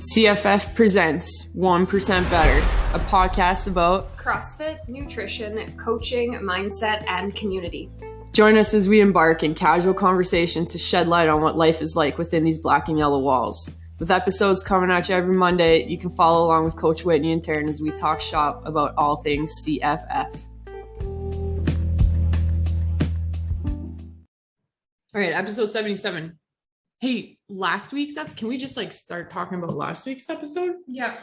CFF presents 1% Better, a podcast about CrossFit, nutrition, coaching, mindset, and community. Join us as we embark in casual conversation to shed light on what life is like within these black and yellow walls. With episodes coming at you every Monday, you can follow along with Coach Whitney and Taryn as we talk shop about all things CFF. All right, episode 77. Hey, last week's episode, can we just start talking about last week's episode? Yeah.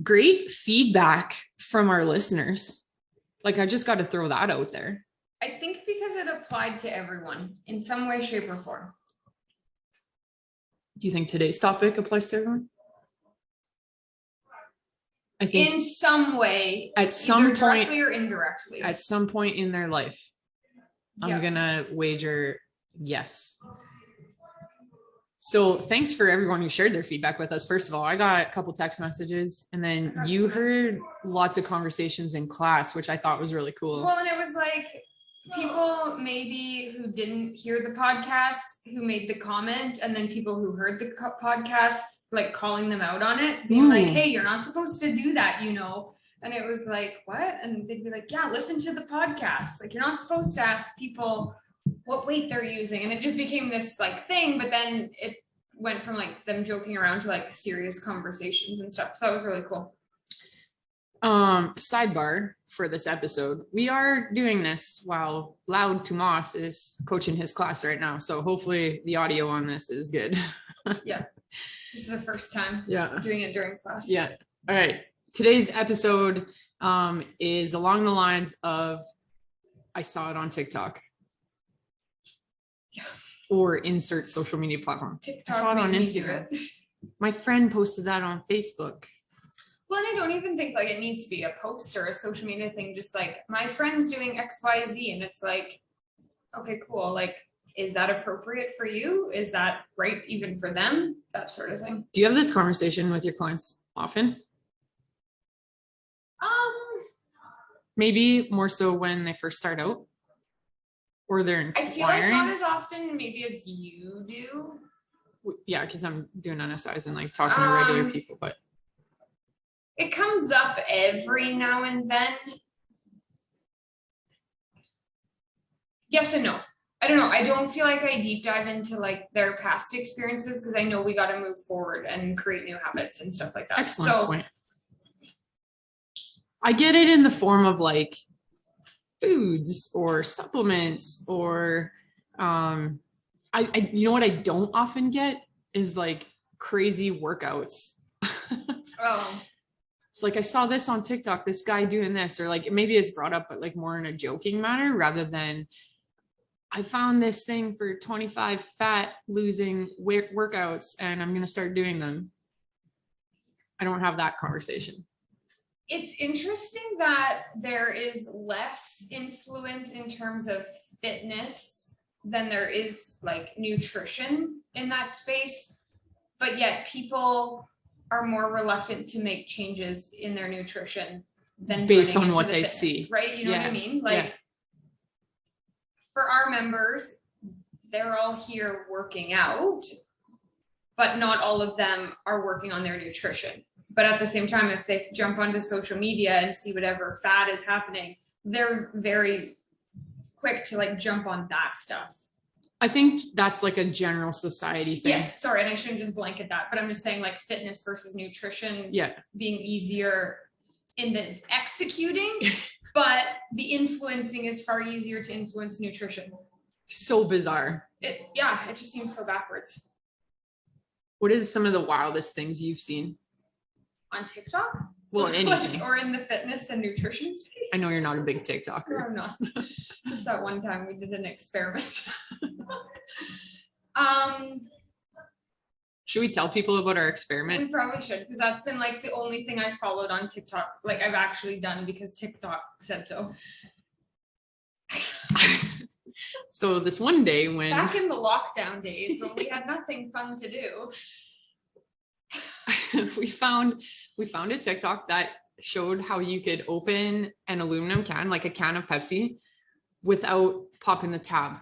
Great feedback from our listeners. I just got to throw that out there. I think because it applied to everyone in some way, shape, or form. Do you think today's topic applies to everyone? I think in some way, at some point, directly or indirectly. At some point in their life, I'm gonna wager yes. So thanks for everyone who shared their feedback with us. First of all, I got a couple text messages, and then you heard lots of conversations in class, which I thought was really cool. Well, and it was people maybe who didn't hear the podcast who made the comment, and then people who heard the podcast calling them out on it, being hey, you're not supposed to do that, and it was what? And they'd be yeah, listen to the podcast, you're not supposed to ask people what weight they're using, and it just became this thing, but then it went from them joking around to serious conversations and stuff, so it was really cool. Sidebar for this episode, we are doing this while Loud Tomas is coaching his class right now, so hopefully the audio on this is good. Yeah, this is the first time doing it during class. Yeah. All right, today's episode is along the lines of I saw it on TikTok. Yeah. Or insert social media platform. TikTok, I saw it on Instagram. My friend posted that on Facebook. Well, and I don't even think it needs to be a post or a social media thing. Just my friend's doing XYZ, and it's okay, cool. Is that appropriate for you? Is that right even for them? That sort of thing. Do you have this conversation with your clients often? Maybe more so when they first start out, or they're inquiring. I feel not as often maybe as you do. Yeah, because I'm doing NSIs and talking to regular people, but it comes up every now and then. Yes and no. I don't know. I don't feel I deep dive into their past experiences, because I know we got to move forward and create new habits and stuff like that. Excellent point. I get it in the form of foods or supplements or I you know what I don't often get is crazy workouts. Oh. It's I saw this on TikTok, this guy doing this, or maybe it's brought up, but more in a joking manner rather than I found this thing for 25 fat losing workouts and I'm going to start doing them. I don't have that conversation. It's interesting that there is less influence in terms of fitness than there is nutrition in that space, but yet people are more reluctant to make changes in their nutrition than based on what they fitness, see, right? You know what I mean? For our members, they're all here working out, but not all of them are working on their nutrition. But at the same time, if they jump onto social media and see whatever fad is happening, they're very quick to jump on that stuff. I think that's a general society thing. Yes, sorry, and I shouldn't just blanket that, but I'm just saying fitness versus nutrition being easier in the executing, but the influencing is far easier to influence nutrition. So bizarre. It just seems so backwards. What is some of the wildest things you've seen? On TikTok? Well, anything. Or in the fitness and nutrition space? I know you're not a big TikToker. No, I'm not. Just that one time we did an experiment. Should we tell people about our experiment? We probably should, because that's been the only thing I followed on TikTok. I've actually done because TikTok said so. So this one day when back in the lockdown days when we had nothing fun to do, we found a TikTok that showed how you could open an aluminum can, a can of Pepsi, without popping the tab.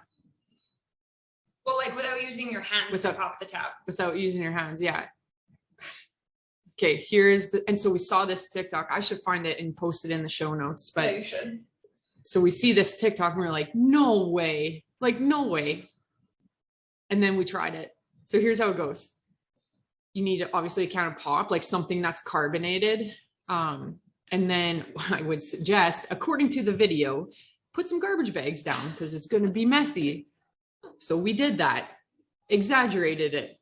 Well, like without using your hands to pop the tab. Without using your hands, yeah. okay, here's the, and so we saw this TikTok. I should find it and post it in the show notes, but Yeah, you should. so we see this TikTok and we're like, no way, like, no way. And then we tried it. So here's how it goes. You need obviously a can of pop, like something that's carbonated. And then I would suggest, according to the video, put some garbage bags down because it's going to be messy. So we did that, exaggerated it,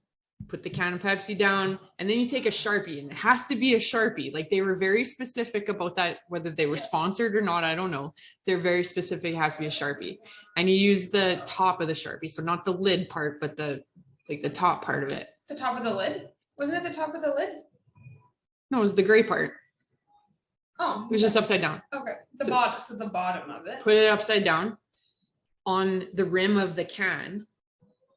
put the can of Pepsi down, and then you take a Sharpie, and it has to be a Sharpie. Like, they were very specific about that, whether they were sponsored or not, I don't know. They're very specific, it has to be a Sharpie. And you use the top of the Sharpie, so not the lid part, but the top part of it. The top of the lid? Wasn't it the top of the lid? No, it was the gray part. Oh. It was just upside down. Okay. The bottom, so the bottom of it. Put it upside down on the rim of the can,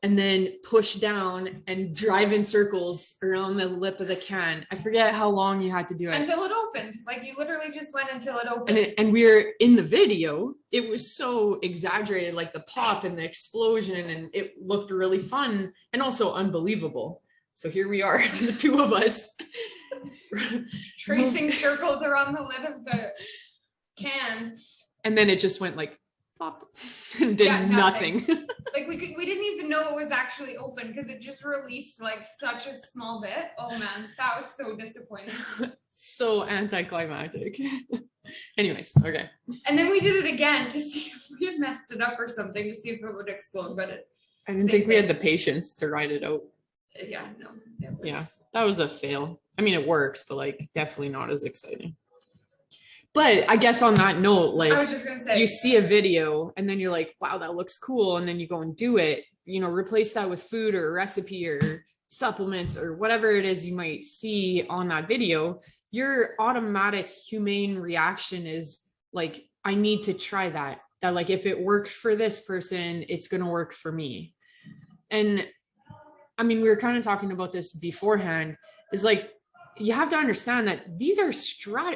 and then push down and drive in circles around the lip of the can. I forget how long you had to do it. Until it opened. Like, you literally just went until it opened. And we're in the video, it was so exaggerated, like the pop and the explosion, and it looked really fun and also unbelievable. So here we are, the two of us. Tracing circles around the lid of the can. And then it just went like pop and did nothing. Like, we didn't even know it was actually open because it just released like such a small bit. Oh man, that was so disappointing. So anticlimactic. Anyways, okay. And then we did it again to see if we had messed it up or something, to see if it would explode, but I didn't think we had the patience to ride it out. Yeah, no. Yeah, that was a fail. I mean, it works, but like definitely not as exciting. But I guess on that note, like, I was just gonna say, you see a video and then you're like, wow, that looks cool. And then you go and do it, you know, replace that with food or a recipe or supplements or whatever it is you might see on that video. Your automatic humane reaction is like, I need to try that. That like, if it worked for this person, it's going to work for me. And I mean, we were kind of talking about this beforehand, is like, you have to understand that these are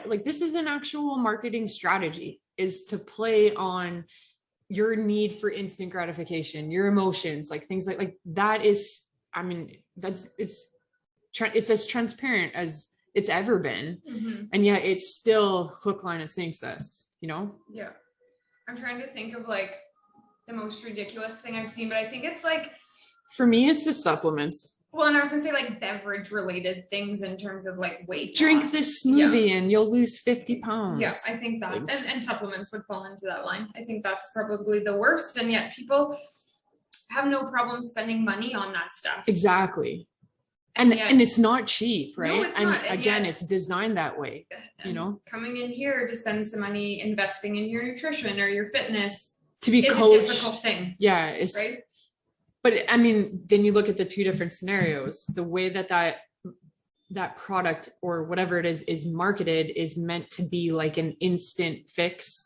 like, this is an actual marketing strategy, is to play on your need for instant gratification, your emotions, like things like that is, I mean, it's as transparent as it's ever been. Mm-hmm. And yet it's still hook, line, and sinks us, you know? Yeah. I'm trying to think of like the most ridiculous thing I've seen, but I think it's like, for me, it's the supplements. Well, and I was gonna say like beverage related things in terms of like weight Drink loss. this smoothie and you'll lose 50 pounds. Yeah, I think that, and supplements would fall into that line. I think that's probably the worst, and yet people have no problem spending money on that stuff. Exactly. And it's not cheap, right? No, it's and not. Again, it's designed that way, you know? Coming in here to spend some money investing in your nutrition or your fitness to be is coached. A difficult thing. Yeah, it's right. But I mean, then you look at the two different scenarios. The way that product or whatever it is marketed is meant to be like an instant fix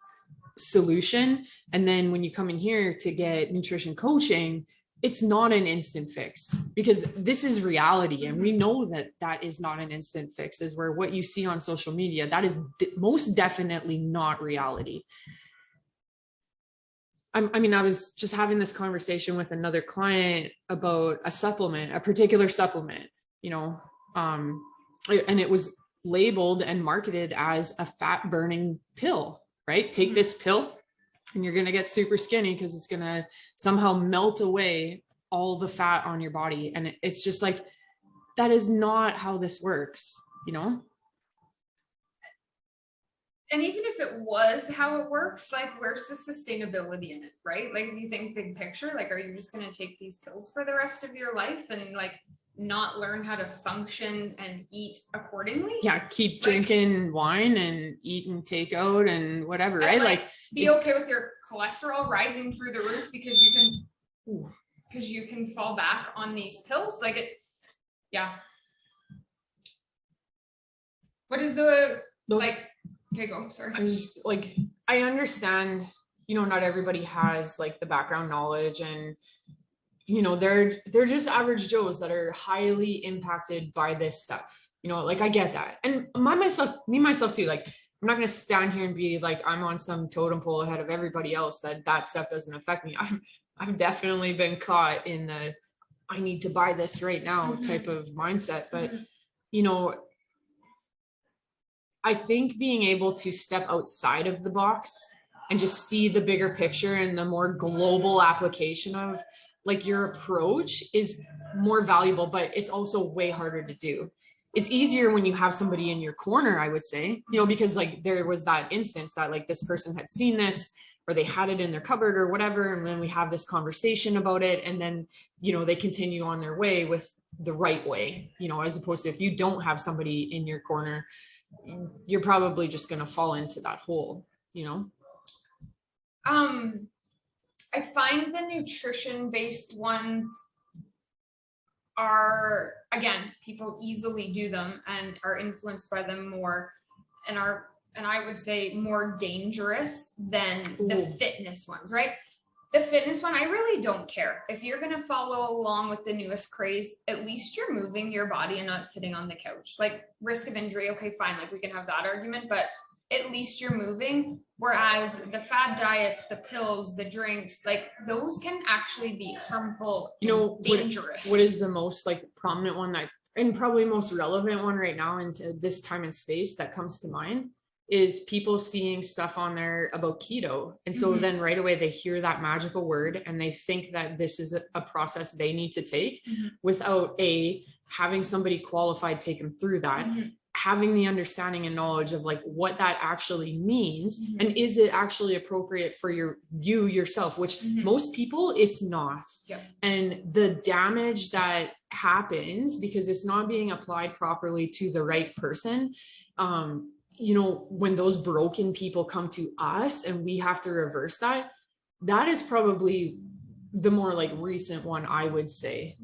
solution. And then when you come in here to get nutrition coaching, it's not an instant fix, because this is reality. And we know that is not an instant fix, is where what you see on social media, that is most definitely not reality. I mean, I was just having this conversation with another client about a particular supplement, you know, and it was labeled and marketed as a fat burning pill, right? Take this pill and you're going to get super skinny because it's going to somehow melt away all the fat on your body. And it's just like, that is not how this works, you know? And even if it was how it works, like, where's the sustainability in it, right? Like, if you think big picture, like, are you just going to take these pills for the rest of your life and like not learn how to function and eat accordingly? Yeah, keep drinking wine and eating takeout and whatever, right? And like be okay with your cholesterol rising through the roof because you can fall back on these pills. Like, it, yeah. What is those? Okay, go. Sorry. I was just like, I understand, you know, not everybody has like the background knowledge, and, you know, they're just average Joes that are highly impacted by this stuff. You know, like, I get that. And me myself too, like, I'm not going to stand here and be like, I'm on some totem pole ahead of everybody else, that stuff doesn't affect me. I've definitely been caught in the, I need to buy this right now type of mindset. But, you know, I think being able to step outside of the box and just see the bigger picture and the more global application of like your approach is more valuable, but it's also way harder to do. It's easier when you have somebody in your corner, I would say, you know, because like there was that instance that like this person had seen this or they had it in their cupboard or whatever. And then we have this conversation about it. And then, you know, they continue on their way with the right way, you know, as opposed to if you don't have somebody in your corner, you're probably just going to fall into that hole, you know? I find the nutrition based ones are, again, people easily do them and are influenced by them more and I would say more dangerous than the fitness ones, right? The fitness one, I really don't care. If you're going to follow along with the newest craze, at least you're moving your body and not sitting on the couch. Like risk of injury, okay, fine. Like we can have that argument, but at least you're moving. Whereas the fad diets, the pills, the drinks, like those can actually be harmful, you know, dangerous. What is the most like prominent one that, and probably most relevant one right now into this time and space that comes to mind is people seeing stuff on there about keto. And so then right away they hear that magical word and they think that this is a process they need to take without having somebody qualified take them through that, having the understanding and knowledge of like what that actually means and is it actually appropriate for yourself, which most people it's not. And the damage that happens because it's not being applied properly to the right person, you know, when those broken people come to us and we have to reverse that, that is probably the more like recent one, I would say.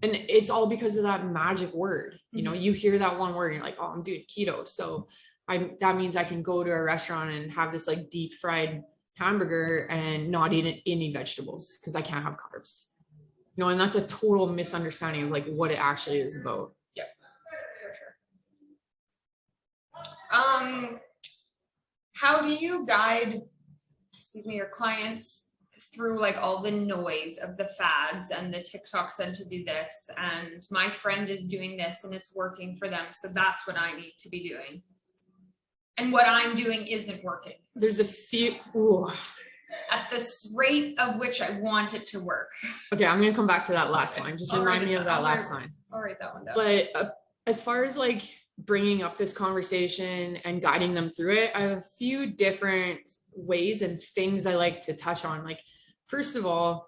And it's all because of that magic word. You know, you hear that one word and you're like, oh, I'm doing keto. So that means I can go to a restaurant and have this like deep fried hamburger and not eat any vegetables because I can't have carbs. You know, and that's a total misunderstanding of like what it actually is about. For sure. How do you guide, your clients through like all the noise of the fads and the TikTok said to do this and my friend is doing this and it's working for them, so that's what I need to be doing and what I'm doing isn't working? There's a few at this rate of which I want it to work. Okay, I'm gonna come back to that last line. Just remind me of that last line. I'll write that one down. But as far as like bringing up this conversation and guiding them through it, I have a few different ways and things I like to touch on. Like, first of all,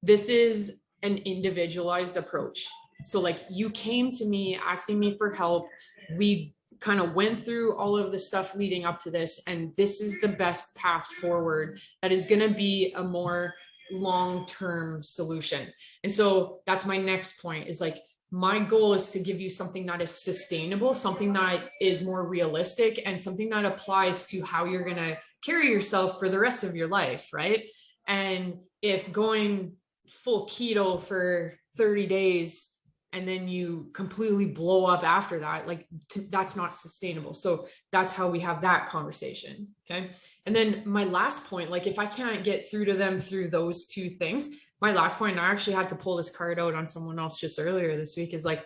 this is an individualized approach. So like you came to me asking me for help. We kind of went through all of the stuff leading up to this, and this is the best path forward that is going to be a more long-term solution. And so that's my next point is like, my goal is to give you something that is sustainable, something that is more realistic, and something that applies to how you're going to carry yourself for the rest of your life, right? And if going full keto for 30 days and then you completely blow up after that, like that's not sustainable. So that's how we have that conversation. Okay. And then my last point, like if I can't get through to them through those two things, my last point, and I actually had to pull this card out on someone else just earlier this week, is like,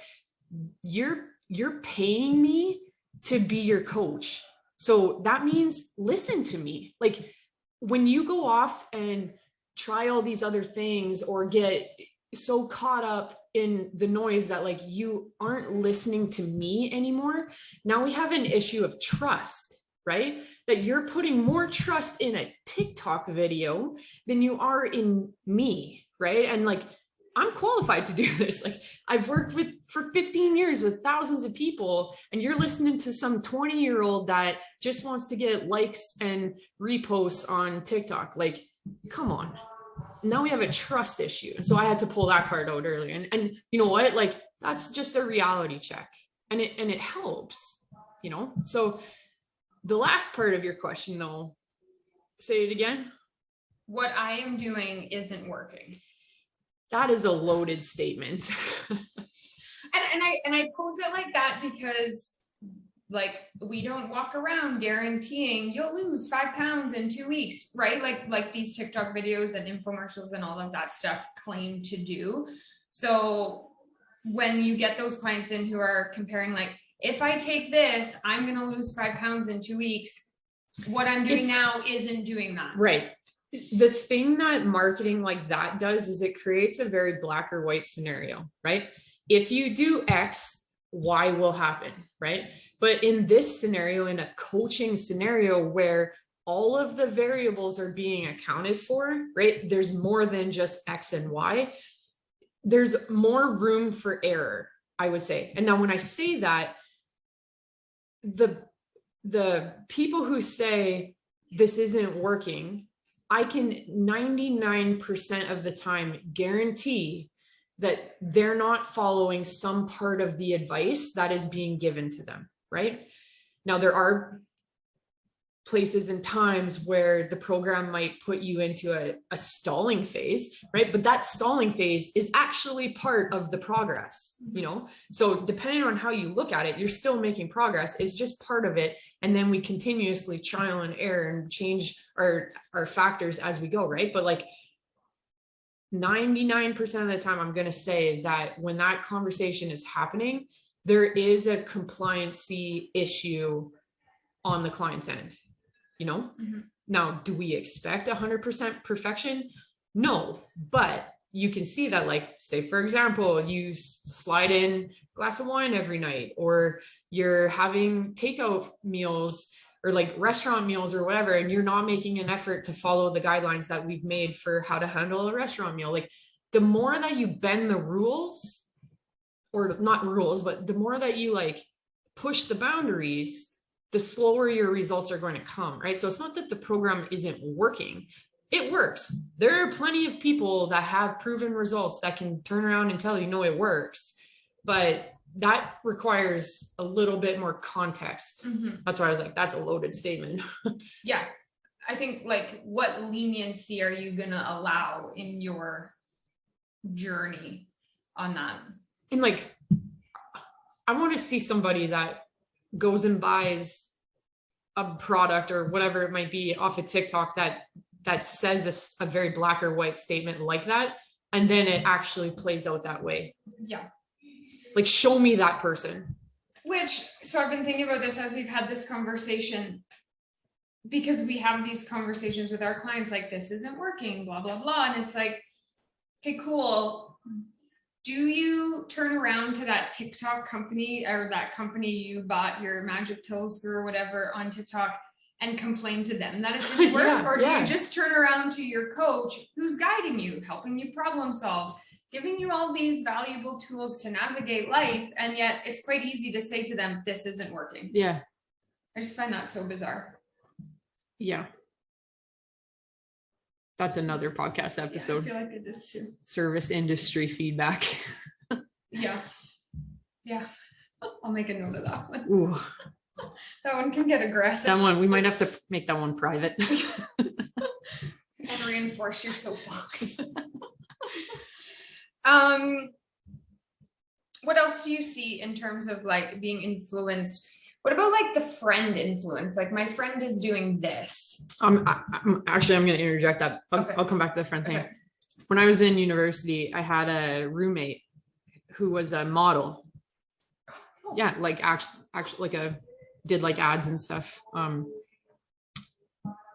you're paying me to be your coach. So that means listen to me. Like when you go off and try all these other things or get so caught up in the noise that like you aren't listening to me anymore, now we have an issue of trust. Right? That you're putting more trust in a TikTok video than you are in me. Right. And like, I'm qualified to do this. Like I've worked for 15 years with thousands of people, and you're listening to some 20-year-old that just wants to get likes and reposts on TikTok. Like, come on. Now we have a trust issue. And so I had to pull that card out earlier. And you know what? Like, that's just a reality check. And it helps, you know? So the last part of your question, though, say it again. What I am doing isn't working. That is a loaded statement. and I pose it like that because like we don't walk around guaranteeing you'll lose 5 pounds in 2 weeks, right? Like these TikTok videos and infomercials and all of that stuff claim to do. So when you get those clients in who are comparing like, if I take this, I'm going to lose 5 pounds in 2 weeks. What I'm doing now isn't doing that. Right. The thing that marketing like that does is it creates a very black or white scenario, right? If you do X, Y will happen, right? But in this scenario, in a coaching scenario where all of the variables are being accounted for, right? There's more than just X and Y. There's more room for error, I would say. And now when I say that, the people who say this isn't working, I can 99% of the time guarantee that they're not following some part of the advice that is being given to them, right? Now, there are places and times where the program might put you into a stalling phase, right? But that stalling phase is actually part of the progress, you know? So depending on how you look at it, you're still making progress. It's just part of it. And then we continuously trial and error and change our factors as we go, right? But like 99% of the time, I'm going to say that when that conversation is happening, there is a compliancy issue on the client's end. You know, now, do we expect 100% perfection? No, but you can see that, like, say, for example, you slide in a glass of wine every night, or you're having takeout meals or like restaurant meals or whatever, and you're not making an effort to follow the guidelines that we've made for how to handle a restaurant meal. Like, the more that you bend the rules, or not rules, but the more that you like push the boundaries, the slower your results are going to come, right? So it's not that the program isn't working. It works. There are plenty of people that have proven results that can turn around and tell you, no, it works. But that requires a little bit more context. That's why I was like, that's a loaded statement. Yeah. I think, like, what leniency are you going to allow in your journey on that? And like, I want to see somebody that goes and buys a product or whatever it might be off of TikTok that says a very black or white statement like that, and then it actually plays out that way. Yeah. Like, show me that person. So I've been thinking about this as we've had this conversation, because we have these conversations with our clients, like, this isn't working, blah, blah, blah. And it's like, okay, cool. Do you turn around to that TikTok company, or that company you bought your magic pills through or whatever on TikTok, and complain to them that it didn't work? Or do you just turn around to your coach who's guiding you, helping you problem solve, giving you all these valuable tools to navigate life, and yet it's quite easy to say to them, this isn't working? Yeah. I just find that so bizarre. Yeah. That's another podcast episode. Yeah, I feel like it is too. Service industry feedback. Yeah. I'll make a note of that one. Ooh. That one can get aggressive. That one, we might have to make that one private. And reinforce your soapbox. What else do you see in terms of like being influenced? What about like the friend influence? Like, my friend is doing this. I'm going to interject that. I'll come back to the friend thing. Okay. When I was in university, I had a roommate who was a model. Yeah, like actually did like ads and stuff.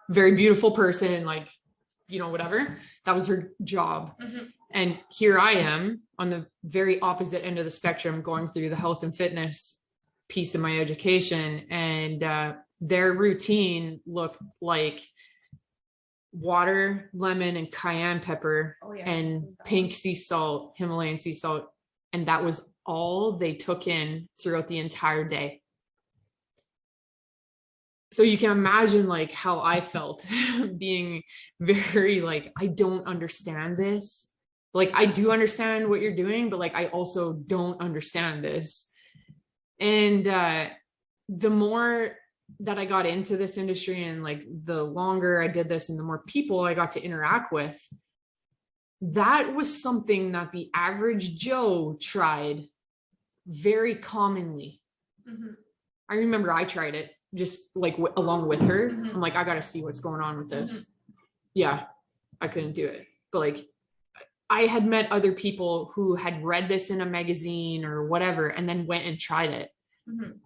Very beautiful person, like, you know, whatever. That was her job. And here I am on the very opposite end of the spectrum, going through the health and fitness piece of my education, and their routine looked like water, lemon, and cayenne pepper, and pink sea salt, Himalayan sea salt, and that was all they took in throughout the entire day. So you can imagine like how I felt being very like, I don't understand this. Like, I do understand what you're doing, but like, I also don't understand this. And the more that I got into this industry, and like the longer I did this and the more people I got to interact with, that was something that the average Joe tried very commonly. I remember I tried it just like along with her. I'm like, I got to see what's going on with this. Yeah, I couldn't do it. But like, I had met other people who had read this in a magazine or whatever, and then went and tried it. Mhm.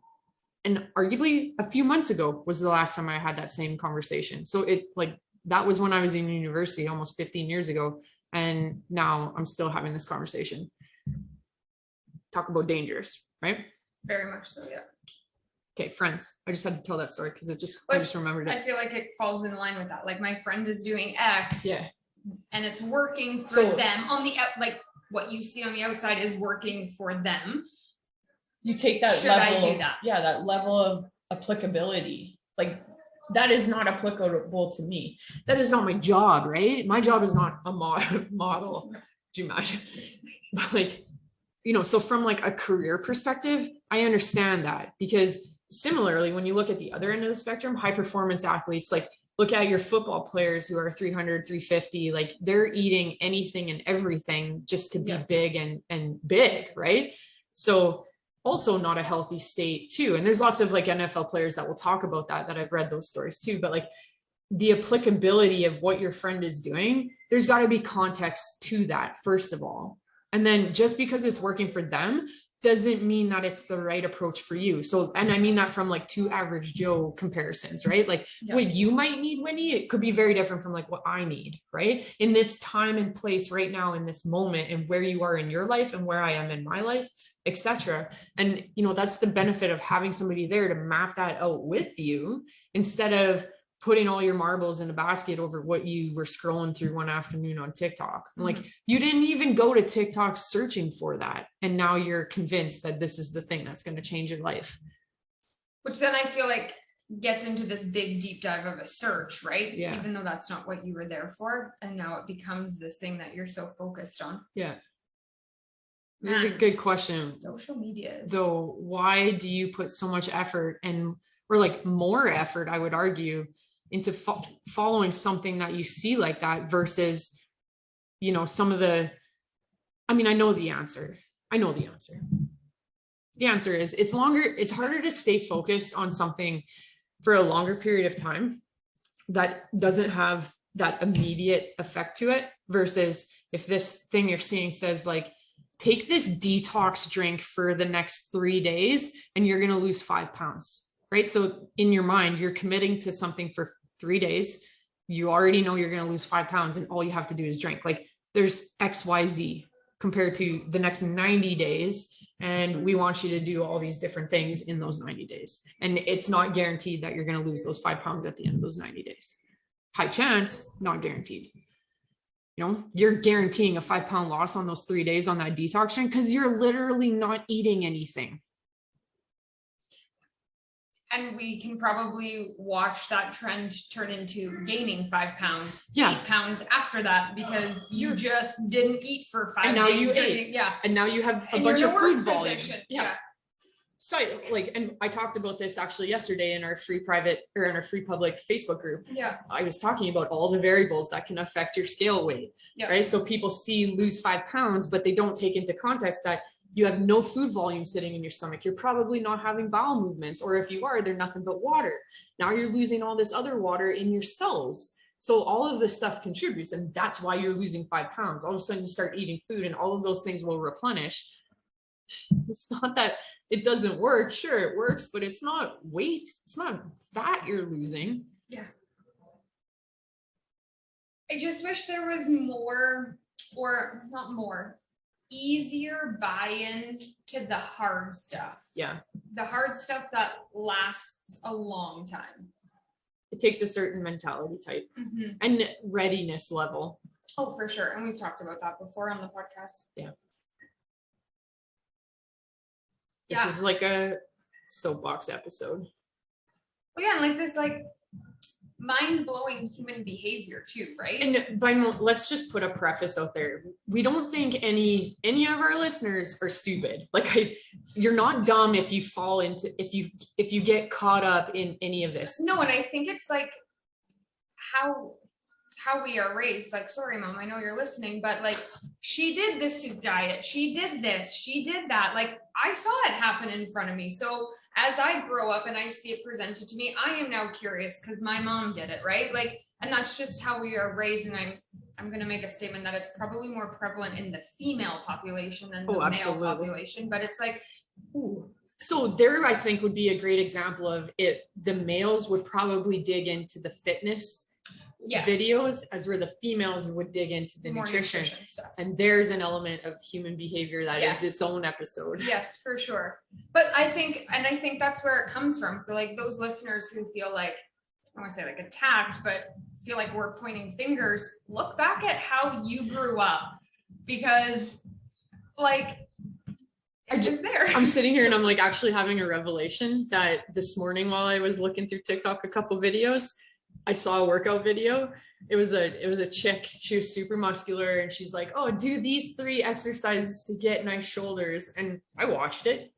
And arguably a few months ago was the last time I had that same conversation. So it like, that was when I was in university almost 15 years ago. And now I'm still having this conversation. Talk about dangerous, right? Very much so, yeah. Okay, friends. I just had to tell that story because I But just remembered I it. feel like it falls in line with that. Like my friend is doing X, Yeah. and it's working for So- them on the out. Like what you see on the outside is working for them. You take that Should I level, do that? yeah, that level of applicability. Like that is not applicable to me. That is not my job, right? My job is not a model. Do you imagine? But like, you know, so from like a career perspective, I understand that because similarly, when you look at the other end of the spectrum, high performance athletes, like look at your football players who are 300, 350, like they're eating anything and everything just to be big and big, right? So also not a healthy state too. And there's lots of like NFL players that will talk about that I've read those stories too. But like the applicability of what your friend is doing, there's got to be context to that, first of all. And then just because it's working for them doesn't mean that it's the right approach for you. So, and I mean that from like two average Joe comparisons, right? Like what you might need, Winnie, it could be very different from like what I need, right? In this time and place right now, in this moment, and where you are in your life and where I am in my life, etc. And, you know, that's the benefit of having somebody there to map that out with you instead of putting all your marbles in a basket over what you were scrolling through one afternoon on TikTok. Like you didn't even go to TikTok searching for that. And now you're convinced that this is the thing that's going to change your life. Which then I feel like gets into this big deep dive of a search, right? Yeah. Even though that's not what you were there for. And now it becomes this thing that you're so focused on. Yeah. This is a good question. Social media. Though, why do you put so much effort or like more effort, I would argue, into following something that you see like that versus, you know, some of the, I mean, I know the answer. The answer is it's harder to stay focused on something for a longer period of time that doesn't have that immediate effect to it versus if this thing you're seeing says like, take this detox drink for the next 3 days and you're going to lose 5 pounds, right? So in your mind, you're committing to something for 3 days. You already know you're going to lose 5 pounds and all you have to do is drink. Like there's XYZ compared to the next 90 days. And we want you to do all these different things in those 90 days. And it's not guaranteed that you're going to lose those 5 pounds at the end of those 90 days. High chance, not guaranteed. You know, you're guaranteeing a 5 pound loss on those 3 days on that detox drink because you're literally not eating anything. And we can probably watch that trend turn into gaining 5 pounds, 8 pounds after that because you just didn't eat for 5 days. And now you ate. Yeah. And now you have a and bunch you're of in a worse food volume. position. Yeah. So like, and I talked about this actually yesterday in our free private or in our free public Facebook group. Yeah. I was talking about all the variables that can affect your scale weight, right? So people see lose 5 pounds, but they don't take into context that you have no food volume sitting in your stomach. You're probably not having bowel movements, or if you are, they're nothing but water. Now you're losing all this other water in your cells. So all of this stuff contributes, and that's why you're losing 5 pounds. All of a sudden you start eating food and all of those things will replenish. It's not that it doesn't work. Sure, it works, but it's not weight. It's not fat you're losing. Yeah. I just wish there was more, or not more, easier buy-in to the hard stuff. Yeah. The hard stuff that lasts a long time. It takes a certain mentality type and readiness level. Oh, for sure. And we've talked about that before on the podcast. Yeah. This is like a soapbox episode. Well, yeah, and like this, like mind-blowing human behavior too, right? And let's just put a preface out there. We don't think any of our listeners are stupid. Like you're not dumb if you fall into if you get caught up in any of this. No, and I think it's like how we are raised. Like, sorry, mom, I know you're listening, but like she did this soup diet, she did this, she did that. Like I saw it happen in front of me. So as I grow up and I see it presented to me, I am now curious because my mom did it, right? Like, and that's just how we are raised. And I'm going to make a statement that it's probably more prevalent in the female population than the male population. But it's like, ooh, So there, I think, would be a great example of it. The males would probably dig into the fitness videos, as where the females would dig into the More nutrition stuff. And there's an element of human behavior that Yes. is its own episode. Yes, for sure. But I think that's where it comes from. So like those listeners who feel like, I want to say like attacked, but feel like we're pointing fingers, look back at how you grew up, because like I'm sitting here and I'm like actually having a revelation that this morning while I was looking through TikTok, a couple videos, I saw a workout video. It was a chick. She was super muscular and she's like, oh, do these 3 exercises to get nice shoulders. And I watched it.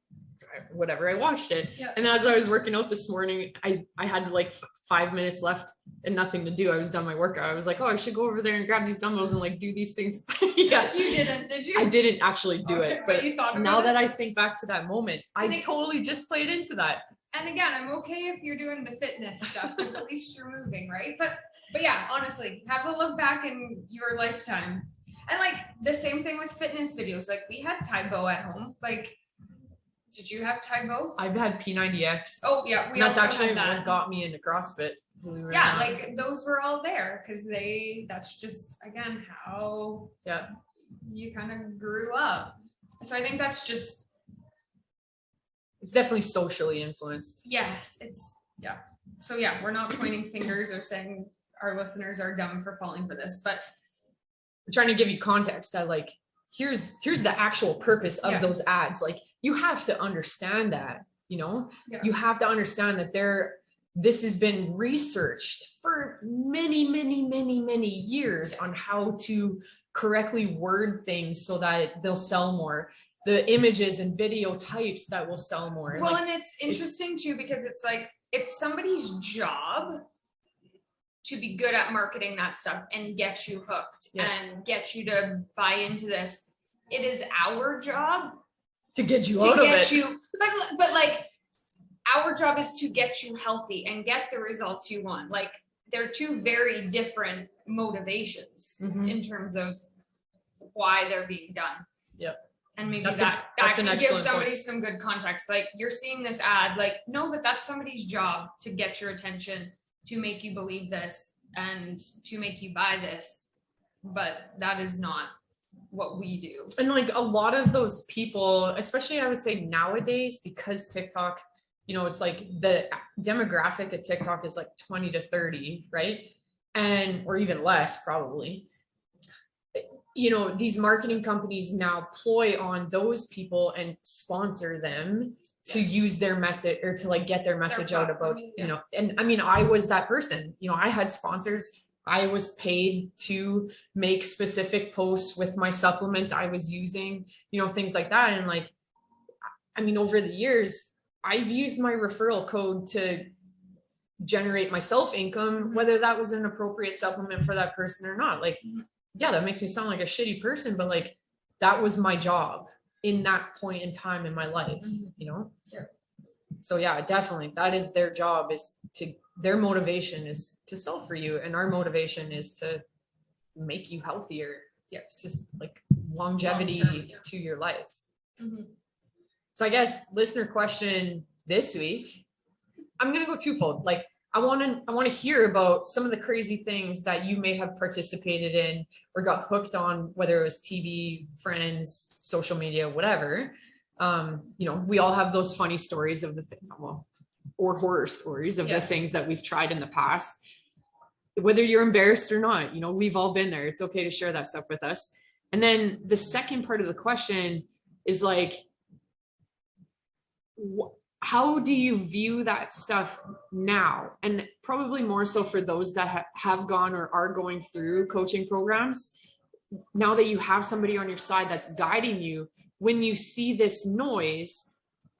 I watched it. Yeah. And as I was working out this morning, I had like 5 minutes left and nothing to do. I was done my workout. I was like, oh, I should go over there and grab these dumbbells and like do these things. Yeah. You didn't, did you? I didn't actually do it. But you thought about now it? that I think back to that moment, I totally just played into that. And again, I'm okay if you're doing the fitness stuff, because at least you're moving, right? But yeah, honestly, have a look back in your lifetime. And like the same thing with fitness videos. Like we had Taibo at home. Like, did you have Taibo? I've had P90X. Oh yeah, that's actually what got me into CrossFit. Yeah, like those were all there because that's just again how you kind of grew up. So I think that's just, it's definitely socially influenced. Yes, so yeah, we're not pointing fingers or saying our listeners are dumb for falling for this, but we're trying to give you context that like here's the actual purpose of those ads. Like you have to understand that, you have to understand that this has been researched for many, many, many, many years on how to correctly word things so that they'll sell more. The images and video types that will sell more. Well, and it's interesting too, because it's like, it's somebody's job to be good at marketing that stuff and get you hooked and get you to buy into this. It is our job to get you out of it. But like our job is to get you healthy and get the results you want. Like they're 2 very different motivations in terms of why they're being done. Yep. And maybe that can give somebody some good context. Like you're seeing this ad, like know that that's somebody's job to get your attention, to make you believe this and to make you buy this, but that is not what we do. And like a lot of those people, especially I would say nowadays, because TikTok, it's like the demographic of TikTok is like 20 to 30, right? Or even less probably. These marketing companies now ploy on those people and sponsor them to use their message or to like get their message out about, and I mean, I was that person, I had sponsors. I was paid to make specific posts with my supplements I was using, things like that. And like, I mean, over the years, I've used my referral code to generate myself income, whether that was an appropriate supplement for that person or not. Like, yeah, that makes me sound like a shitty person, but like that was my job in that point in time in my life, Yeah. So yeah, definitely that is their job, their motivation is to sell for you. And our motivation is to make you healthier. Yeah. It's just like longevity to your life. So I guess listener question this week, I'm going to go twofold. Like I want to hear about some of the crazy things that you may have participated in or got hooked on, whether it was TV, friends, social media, whatever. We all have those funny stories of or horror stories of the things that we've tried in the past, whether you're embarrassed or not, we've all been there. It's okay to share that stuff with us. And then the second part of the question is like, how do you view that stuff now? And probably more so for those that have gone or are going through coaching programs. Now that you have somebody on your side that's guiding you, when you see this noise,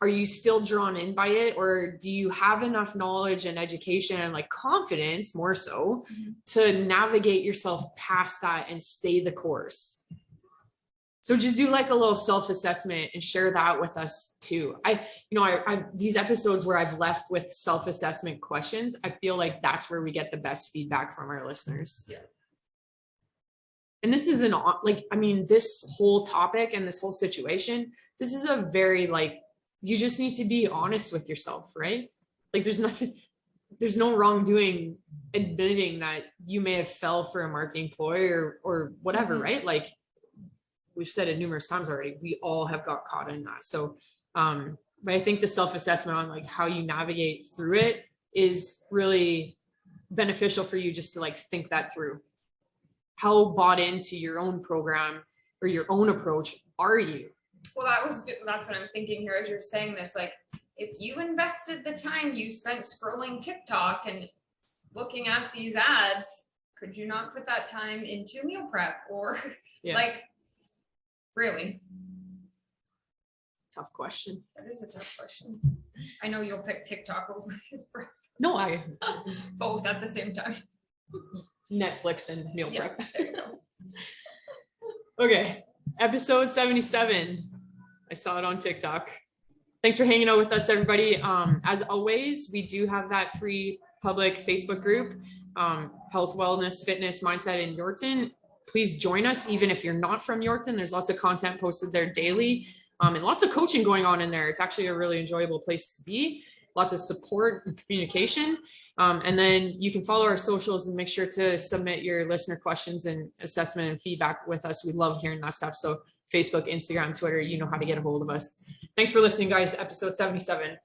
are you still drawn in by it? Or do you have enough knowledge and education and like confidence more so to navigate yourself past that and stay the course? So just do like a little self-assessment and share that with us too. I these episodes where I've left with self-assessment questions, I feel like that's where we get the best feedback from our listeners. Yeah. And this is this whole topic and this whole situation, this is a very like you just need to be honest with yourself, right? Like there's no wrongdoing admitting that you may have fell for a marketing ploy or whatever, right? Like we've said it numerous times already, we all have got caught in that. So, but I think the self-assessment on like how you navigate through it is really beneficial for you, just to like think that through. How bought into your own program or your own approach are you? Well, that's what I'm thinking here as you're saying this. Like, if you invested the time you spent scrolling TikTok and looking at these ads, could you not put that time into meal prep or like, really? Tough question. That is a tough question. I know you'll pick TikTok over No, I both at the same time. Netflix and meal prep. There you go. Okay, episode 77. I saw it on TikTok. Thanks for hanging out with us, everybody. As always, we do have that free public Facebook group, Health, Wellness, Fitness, Mindset in Yorkton. Please join us, even if you're not from Yorkton. There's lots of content posted there daily, and lots of coaching going on in there. It's actually a really enjoyable place to be. Lots of support and communication. And then you can follow our socials and make sure to submit your listener questions and assessment and feedback with us. We love hearing that stuff. So Facebook, Instagram, Twitter, you know how to get a hold of us. Thanks for listening, guys. Episode 77.